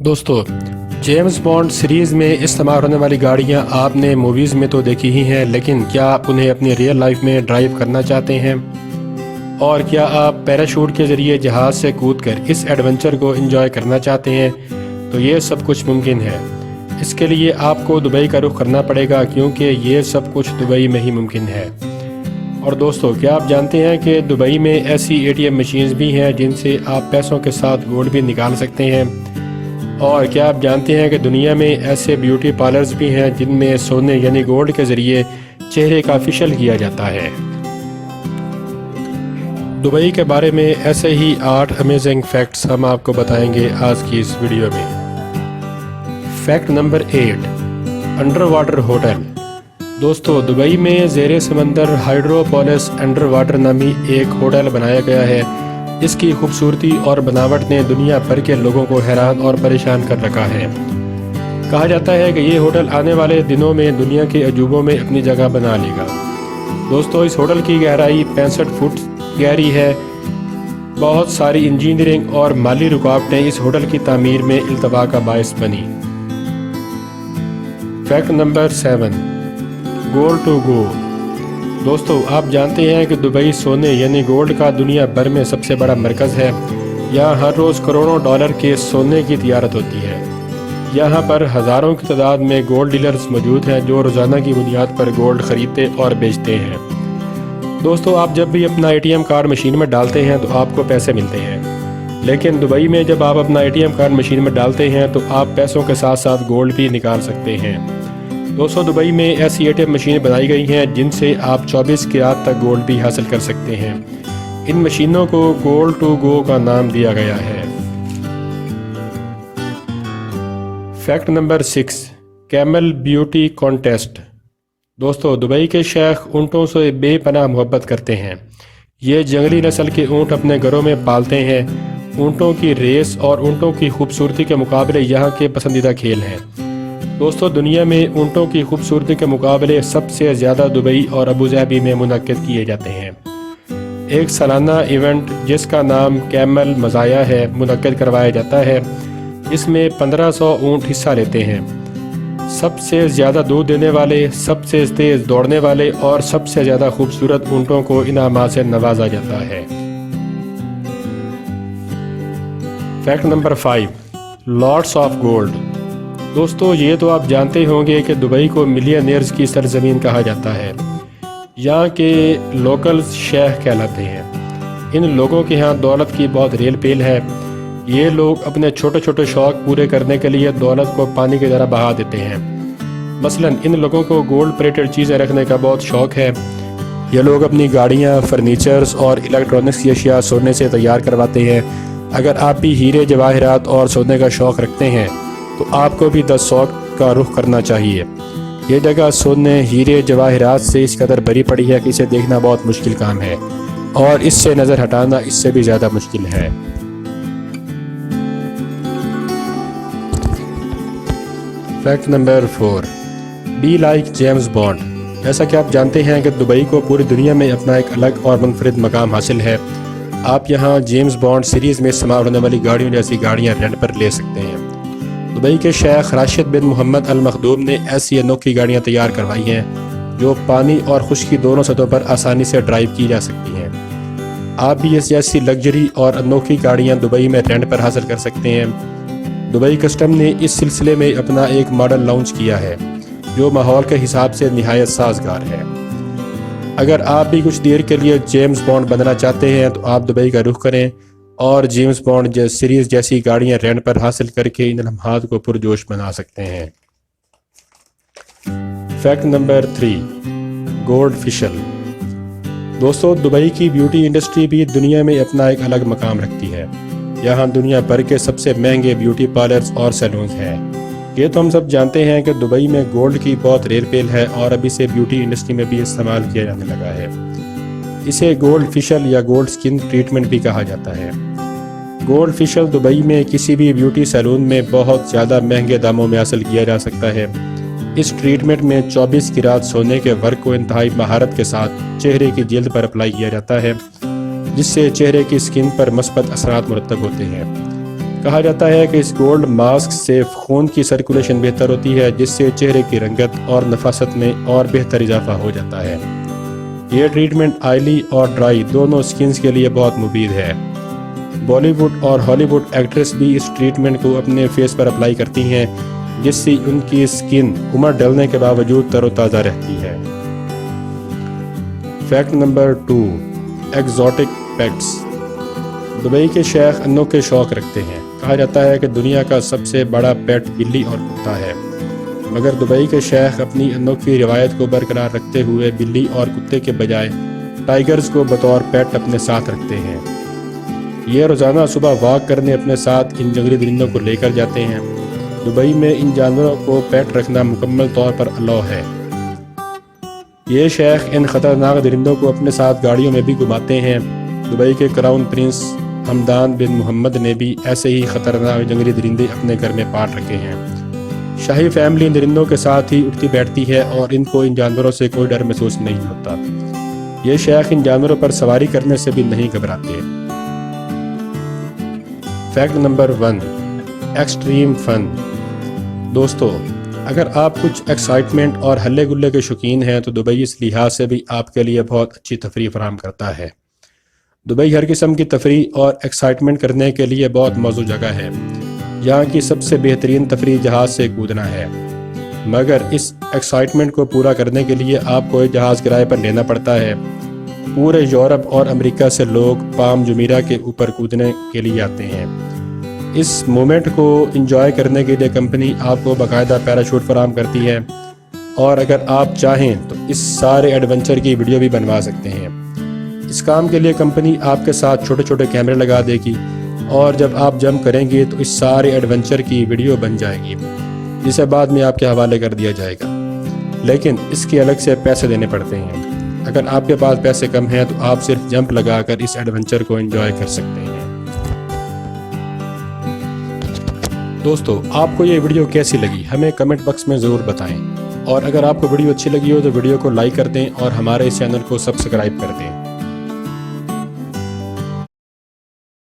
دوستو، James bond series میں استعمال ہونے والی گاڑیاں آپ نے موویز میں تو دیکھی ہی ہیں، لیکن کیا آپ انہیں اپنی ریئل لائف میں ڈرائیو کرنا چاہتے ہیں؟ اور کیا آپ پیراشوٹ کے ذریعے جہاز سے کود کر اس ایڈونچر کو انجوائے کرنا چاہتے ہیں؟ تو یہ سب کچھ ممکن ہے۔ اس کے لیے آپ کو دبئی کا رخ کرنا پڑے گا، کیونکہ یہ سب کچھ دبئی میں ہی ممکن ہے۔ اور دوستو، کیا آپ جانتے ہیں کہ دبئی میں ایسی ATM مشینز بھی ہیں جن سے آپ پیسوں کے ساتھ گولڈ بھی نکال سکتے ہیں؟ اور کیا آپ جانتے ہیں کہ دنیا میں ایسے بیوٹی پارلرز بھی ہیں جن میں سونے یعنی گولڈ کے ذریعے چہرے کا فیشل کیا جاتا ہے؟ دبئی کے بارے میں ایسے ہی 8 امیزنگ فیکٹس ہم آپ کو بتائیں گے آج کی اس ویڈیو میں۔ Fact number 8، under water hotel. دوستو، دبئی میں زیر سمندر ہائیڈروپولس انڈر واٹر نامی ایک ہوٹل بنایا گیا ہے۔ اس کی خوبصورتی اور بناوٹ نے دنیا بھر کے لوگوں کو حیران اور پریشان کر رکھا ہے۔ کہا جاتا ہے کہ یہ ہوٹل آنے والے دنوں میں دنیا کے عجوبوں میں اپنی جگہ بنا لے گا۔ دوستو، اس ہوٹل کی گہرائی 65 فٹ گہری ہے۔ بہت ساری انجینئرنگ اور مالی رکاوٹیں اس ہوٹل کی تعمیر میں التوا کا باعث بنی۔ Fact number 7، gold to go. دوستو، آپ جانتے ہیں کہ دبئی سونے یعنی گولڈ کا دنیا بھر میں سب سے بڑا مرکز ہے۔ یہاں ہر روز کروڑوں ڈالر کے سونے کی تجارت ہوتی ہے۔ یہاں پر ہزاروں کی تعداد میں گولڈ ڈیلرز موجود ہیں جو روزانہ کی بنیاد پر گولڈ خریدتے اور بیچتے ہیں۔ دوستو، آپ جب بھی اپنا ATM کارڈ مشین میں ڈالتے ہیں تو آپ کو پیسے ملتے ہیں، لیکن دبئی میں جب آپ اپنا ATM کارڈ مشین میں ڈالتے ہیں تو آپ پیسوں کے ساتھ ساتھ گولڈ بھی نکال سکتے ہیں۔ دوستو، دبئی میں ایسی ATM مشین بنائی گئی ہیں جن سے آپ 24 کیرات تک گولڈ بھی حاصل کر سکتے ہیں۔ ان مشینوں کو گولڈ ٹو گو کا نام دیا گیا ہے۔ Fact number 6، camel beauty contest. دوستو، دبئی کے شیخ اونٹوں سے بے پناہ محبت کرتے ہیں۔ یہ جنگلی نسل کے اونٹ اپنے گھروں میں پالتے ہیں۔ اونٹوں کی ریس اور اونٹوں کی خوبصورتی کے مقابلے یہاں کے پسندیدہ کھیل ہیں۔ دوستو، دنیا میں اونٹوں کی خوبصورتی کے مقابلے سب سے زیادہ دبئی اور ابوظہبی میں منعقد کیے جاتے ہیں۔ ایک سالانہ ایونٹ جس کا نام کیمل مزایا ہے منعقد کروایا جاتا ہے۔ اس میں 1500 اونٹ حصہ لیتے ہیں۔ سب سے زیادہ دودھ دینے والے، سب سے تیز دوڑنے والے اور سب سے زیادہ خوبصورت اونٹوں کو انعامات سے نوازا جاتا ہے۔ Fact number 5، lots of gold. دوستو، یہ تو آپ جانتے ہوں گے کہ دبئی کو ملینئرز کی سرزمین کہا جاتا ہے۔ یہاں کے لوکلز شیخ کہلاتے ہیں۔ ان لوگوں کے ہاں دولت کی بہت ریل پیل ہے۔ یہ لوگ اپنے چھوٹے چھوٹے شوق پورے کرنے کے لیے دولت کو پانی کی طرح بہا دیتے ہیں۔ مثلا ان لوگوں کو گولڈ پلیٹڈ چیزیں رکھنے کا بہت شوق ہے۔ یہ لوگ اپنی گاڑیاں، فرنیچرز اور الیکٹرانکس کی اشیاء سونے سے تیار کرواتے ہیں۔ اگر آپ بھی ہیرے جواہرات اور سونے کا شوق رکھتے ہیں تو آپ کو بھی 10 شوق کا رخ کرنا چاہیے۔ یہ جگہ سونے، ہیرے، جواہرات سے اس قدر بھری پڑی ہے کہ اسے دیکھنا بہت مشکل کام ہے، اور اس سے نظر ہٹانا اس سے بھی زیادہ مشکل ہے۔ Fact number 4، be like James Bond. جیسا کہ آپ جانتے ہیں کہ دبئی کو پوری دنیا میں اپنا ایک الگ اور منفرد مقام حاصل ہے۔ آپ یہاں جیمز بانڈ سیریز میں استعمال ہونے والی گاڑیوں جیسی گاڑیاں رینٹ پر لے سکتے ہیں۔ دبئی کے شیخ راشد بن محمد المخدوم نے ایسی انوکھی گاڑیاں تیار کروائی ہیں جو پانی اور خشکی دونوں سطحوں پر آسانی سے ڈرائیو کی جا سکتی ہیں۔ آپ بھی ایسی لگژری اور انوکھی گاڑیاں دبئی میں رینٹ پر حاصل کر سکتے ہیں۔ دبئی کسٹم نے اس سلسلے میں اپنا ایک ماڈل لانچ کیا ہے جو ماحول کے حساب سے نہایت سازگار ہے۔ اگر آپ بھی کچھ دیر کے لیے جیمز بانڈ بننا چاہتے ہیں تو آپ دبئی کا رخ کریں اور جیمز بانڈ سیریز جیسی گاڑیاں رینٹ پر حاصل کر کے ان لمحات کو پرجوش بنا سکتے ہیں۔ Fact number 3، gold facial. دوستو، دبئی کی بیوٹی انڈسٹری بھی دنیا میں اپنا ایک الگ مقام رکھتی ہے۔ یہاں دنیا بھر کے سب سے مہنگے بیوٹی پارلرز اور سیلونز ہیں۔ یہ تو ہم سب جانتے ہیں کہ دبئی میں گولڈ کی بہت ریل پیل ہے اور اب اسے بیوٹی انڈسٹری میں بھی استعمال کیا جانے لگا ہے۔ اسے گولڈ فیشل یا گولڈ سکن ٹریٹمنٹ بھی کہا جاتا ہے۔ گولڈ فیشل دبئی میں کسی بھی بیوٹی سیلون میں بہت زیادہ مہنگے داموں میں حاصل کیا جا سکتا ہے۔ اس ٹریٹمنٹ میں 24 کیرات سونے کے ورق کو انتہائی مہارت کے ساتھ چہرے کی جلد پر اپلائی کیا جاتا ہے، جس سے چہرے کی سکن پر مثبت اثرات مرتب ہوتے ہیں۔ کہا جاتا ہے کہ اس گولڈ ماسک سے خون کی سرکولیشن بہتر ہوتی ہے، جس سے چہرے کی رنگت اور نفاست میں اور بہتر اضافہ ہو جاتا ہے۔ یہ ٹریٹمنٹ آئلی اور ڈرائی دونوں سکنز کے لیے بہت مفید ہے۔ بالی ووڈ اور ہالی ووڈ ایکٹریس بھی اس ٹریٹمنٹ کو اپنے فیس پر اپلائی کرتی ہیں، جس سے ان کی سکن عمر ڈلنے کے باوجود تر و تازہ رہتی ہے۔ Fact number 2، exotic pets. Dubai کے شیخ انوکھے شوق رکھتے ہیں۔ کہا جاتا ہے کہ دنیا کا سب سے بڑا پیٹ بلی اور کتا ہے، مگر دبئی کے شیخ اپنی انوکھی روایت کو برقرار رکھتے ہوئے بلی اور کتے کے بجائے ٹائیگرز کو بطور پیٹ اپنے ساتھ رکھتے ہیں۔ یہ روزانہ صبح واک کرنے اپنے ساتھ ان جنگلی درندوں کو لے کر جاتے ہیں۔ دبئی میں ان جانوروں کو پیٹ رکھنا مکمل طور پر الاؤ ہے۔ یہ شیخ ان خطرناک درندوں کو اپنے ساتھ گاڑیوں میں بھی گھماتے ہیں۔ دبئی کے کراؤن پرنس حمدان بن محمد نے بھی ایسے ہی خطرناک جنگلی درندے اپنے گھر میں پال رکھے ہیں۔ شاہی فیملی ان درندوں کے ساتھ ہی اٹھتی بیٹھتی ہے اور ان کو ان جانوروں سے کوئی ڈر محسوس نہیں ہوتا۔ یہ شیخ ان جانوروں پر سواری کرنے سے بھی نہیں گھبراتے۔ فیکٹ نمبر 1، ایکسٹریم فن۔ دوستو، اگر آپ کچھ ایکسائٹمنٹ اور ہلے گلے کے شوقین ہیں تو دبئی اس لحاظ سے بھی آپ کے لیے بہت اچھی تفریح فراہم کرتا ہے۔ دبئی ہر قسم کی تفریح اور ایکسائٹمنٹ کرنے کے لیے بہت موزوں جگہ ہے۔ یہاں کی سب سے بہترین تفریح جہاز سے کودنا ہے، مگر اس ایکسائٹمنٹ کو پورا کرنے کے لیے آپ کو ایک جہاز کرائے پر لینا پڑتا ہے۔ پورے یورپ اور امریکہ سے لوگ پام جمیرہ کے اوپر کودنے کے لیے آتے ہیں۔ اس مومنٹ کو انجوائے کرنے کے لیے کمپنی آپ کو باقاعدہ پیراشوٹ فراہم کرتی ہے، اور اگر آپ چاہیں تو اس سارے ایڈونچر کی ویڈیو بھی بنوا سکتے ہیں۔ اس کام کے لیے کمپنی آپ کے ساتھ چھوٹے چھوٹے کیمرے لگا دے گی، اور جب آپ جمپ کریں گے تو اس سارے ایڈونچر کی ویڈیو بن جائے گی، جسے بعد میں آپ کے حوالے کر دیا جائے گا، لیکن اس کے الگ سے پیسے دینے پڑتے ہیں۔ اگر آپ کے پاس پیسے کم ہیں تو آپ صرف جمپ لگا کر اس ایڈونچر کو انجوائے کر سکتے ہیں۔ دوستو، آپ کو یہ ویڈیو کیسی لگی ہمیں کمنٹ باکس میں ضرور بتائیں، اور اگر آپ کو ویڈیو اچھی لگی ہو تو ویڈیو کو لائک کر دیں اور ہمارے اس چینل کو سبسکرائب کر دیں۔